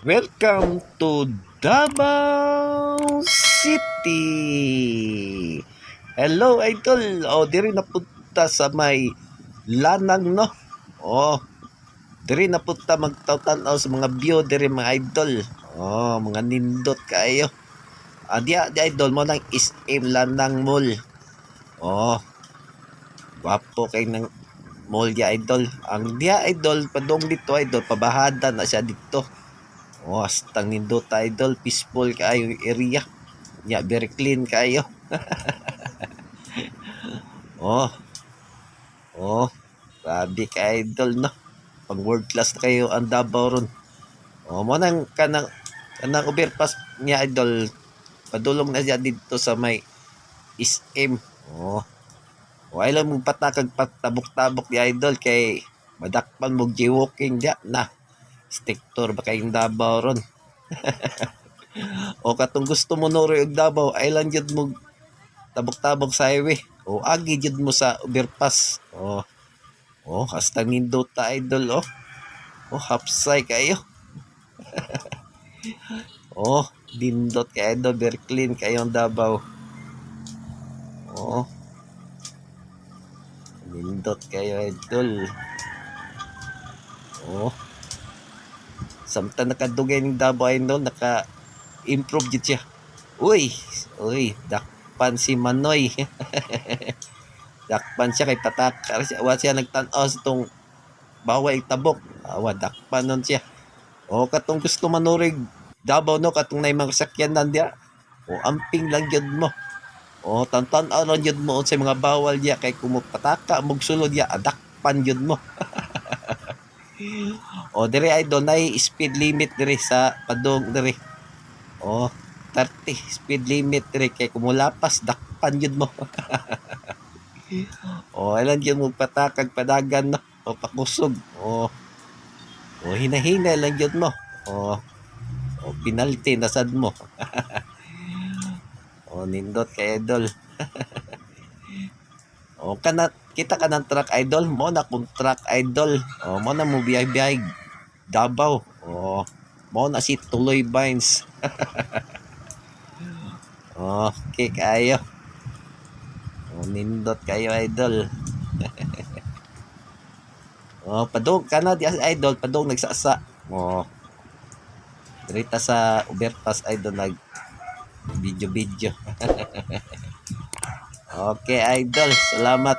Welcome to Davao City. Hello idol. Diri napunta sa may lanang no. Diri napunta magtaw-tanaw sa mga view diri mga idol. Mga nindot kayo. Di idol mo nang SM Lanang Mall. Gwapo kay nang mall dia idol. Ang dia idol padong dito idol pabahada na siya dito. Astang nindot idol, peaceful kayo area. Very clean kayo. Oh, oh, grabe ka idol no. Pag world class na kayo ang Davao ron. Mo nang kanang overpass niya idol. Padulong na siya dito sa may SM. Ay lang mong patakag patabok-tabok ni idol kay madakpan mo jaywalking diya na. Stiktor ba kayong Davao ron? Katong gusto mo noro og Davao, ay lang jud mo tabok-tabok sa highway. Agi jud mo sa overpass. Hasta nindot ta idol. Hapsay kayo. Dindot kayo idol, very clean kayo ang Davao. Nindot kayo idol. Samtang nakadugay ng Davao idol, naka-improve jud siya. Uy, dakpan si Manoy. Dakpan siya kay tatakar siya. Siya nagtan-aw sa itong baway tabok. Dakpan nun siya. Katong gusto manurig Davao no, katong na mga sakyanan diya. Amping lang yun mo. Tan-tanaw lang yun mo sa mga bawal diya kay kumupataka, magsulod diya, dakpan yun mo. Dire idol na speed limit dire sa padong dire. 30 speed limit dire kay kumulapas dakpan yun mo. Ilan yun mo patakag padagan no. Pakusog. Hinahinay lang yun mo. Penalty nasad mo. Nindot kay idol. Kita ka ng truck idol mo na kung truck idol. Mo na mo biyay-biyay Davao. Mo na si Tuloy Vines. Okay kayo. Nindot kayo idol. Padong kana di idol, padong nagsasa. Dirita sa overpass idol nag video. Okay idol, salamat.